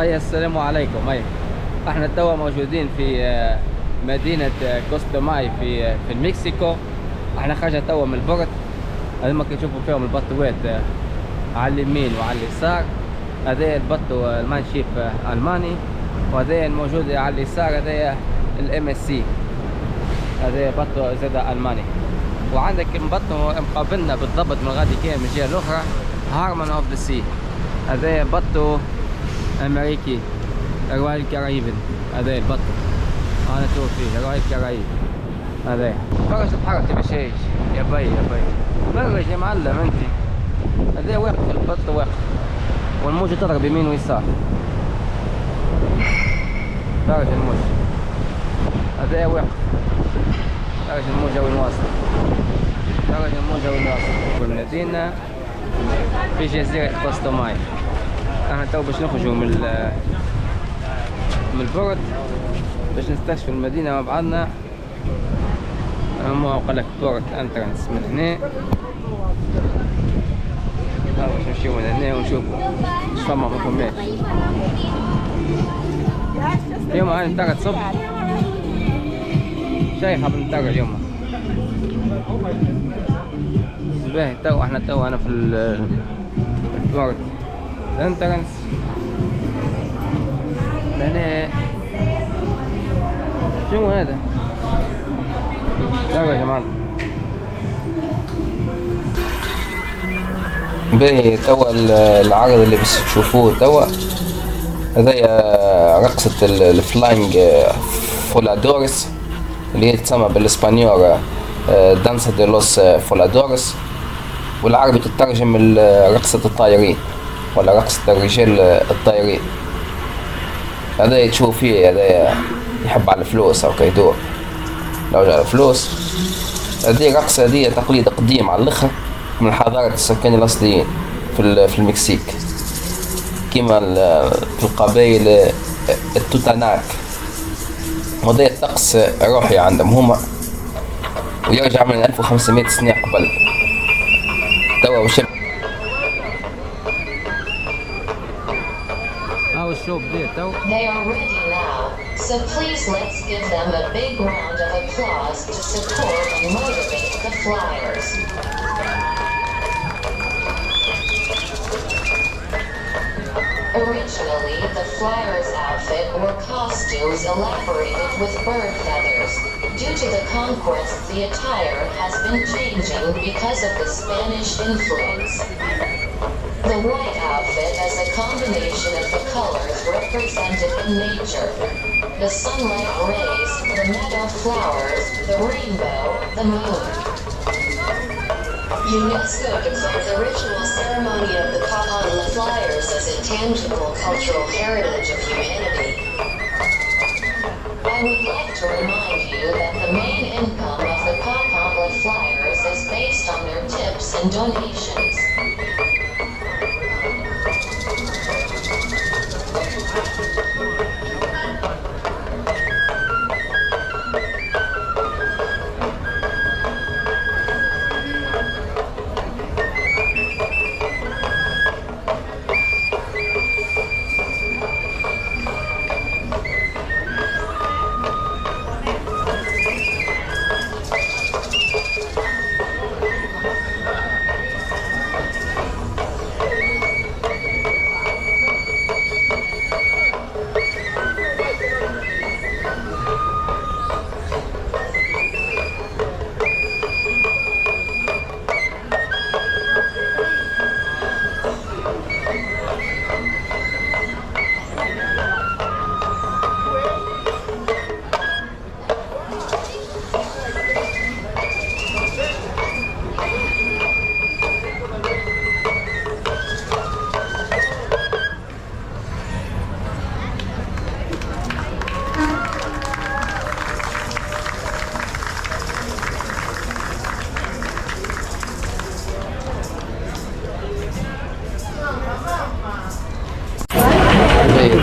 السلام عليكم. احنا توا موجودين في مدينة كوستا ماي في المكسيكو. احنا خرجنا توا من البورت. هذوما كي تشوفوا فيهم البطوات على اليمين وعلى اليسار، هذا البطو المانشيب الماني، وهذا الموجود على اليسار هذا الام اس سي، هذا بطو زاد الماني. وعندك بطو مقابلنا بالضبط من غادي كاين من الجهة الاخرى هارمان اوف ذا سي، هذا بطو امريكي روائل الكرايبن. هذا البط انا تو فيه روائل الكرايب. هذا فرج تتحرك تبي شيء يا بي يا بي، فرج يا معلم انت. هذا واقف البط واقف والموجة تضرب يمين ويسار. فرج الموجة هذا واقف، فرج الموجة وين واصل، فرج الموجة وين واصل. والمدينة في جزيرة كوستا ماي. احنا تو باش نخرجوا من البورد باش نستكشفوا المدينة مع بعضنا. هو قال لك بورد انترانس من هنا، باش نمشيو من هنا ونشوفوا اش فما مفهومات. اليوم هاي نتاع الصبح شايخة بنتاع اليوم باهي. تو احنا انا في البورد الانترانس هنا. شنو هذا؟ يا جماعة باهي. توا العرض اللي باش تشوفوه توا هذايا رقصة الفلاينج فولادورس اللي هي تسمى بالاسبانيول دانسا دي لوس فولادورس، والعربي تترجم رقصة الطائرين ولا رقصة الرجال الطائرين. هذا تشوف فيه هذا يحب على الفلوس او كيدور لو جاء الفلوس. هذه رقصة هذه تقليد قديم على الاخر من حضارة السكان الاصليين في المكسيك، كما في القبائل التوتاناك. وهذا الطقس روحي عندهم هما ويرجع من 1500 سنة قبل. توا وش They are ready now, so please let's give them a big round of applause to support and motivate the Flyers. Originally, the Flyers' outfit were costumes elaborated with bird feathers. Due to the conquest, the attire has been changing because of the Spanish influence. The white outfit is a combination of the colors represented in nature: the sunlight rays, the meadow flowers, the rainbow, the moon. UNESCO declared the ritual ceremony of the Papantla Flyers as a tangible cultural heritage of humanity. I would like to remind you that the main income of the Papantla Flyers is based on their tips and donations.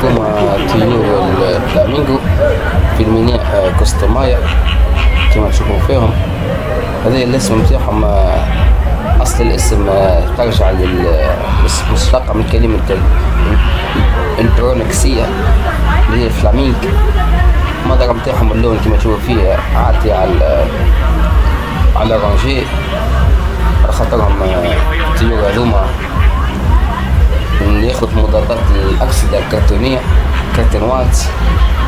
هما طيور الفلامينغو في الميناء كوستا مايا كما تشوفوا فيهم. هذا الاسم نتاعهم، اصل الاسم ترجع مشتقة من كلمة رونكسية اللي هي الفلامينك. المضرة متاعهم اللون كما تشوفوا فيه عاطي على رانجي، على خاطرهم الطيور هذوما ياخذ مضادات الأكسدة الكرتونية كرتونوات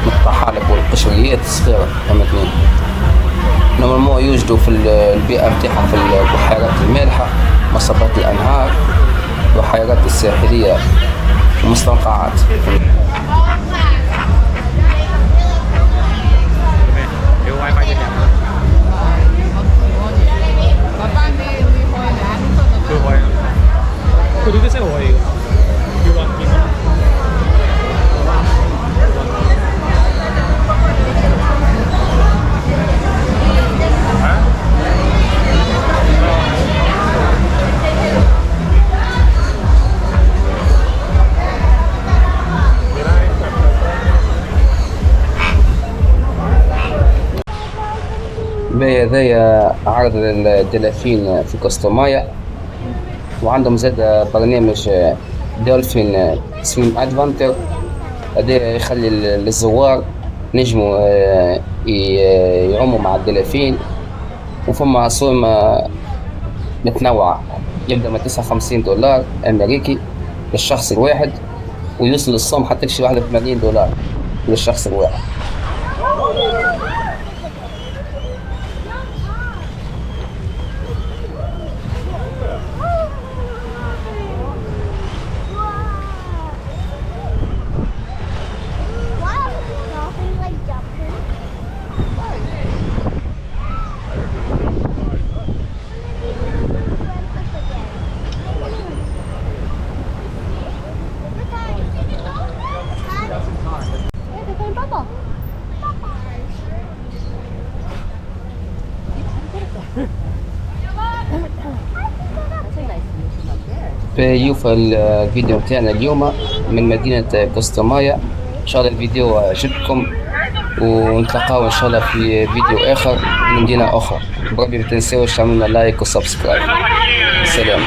من الطحالب والقشريات الصغيرة، فهمتني. نورمالمون يوجدوا في البيئة متاعهم في البحيرات المالحة، مصبات الأنهار، البحيرات الساحلية ومستنقعات. هذايا عرض الدلافين في كوستومايا، وعندهم زاد برنامج دولفين سويم ادفنتر. هذا يخلي الزوار نجموا يعوموا مع الدلافين، وفما أسهم متنوعة يبدأ من $59 أمريكي للشخص الواحد، ويوصل الصوم حتى شي $81 للشخص الواحد. يوفى الفيديو تاعنا اليوم من مدينة كوستومايا. إن شاء الله الفيديو عجبكم، ونتلقاو إن شاء الله في فيديو آخر من مدينة أخرى. بربي ما تنساوش تعملوا لايك وسبسكرايب. سلام.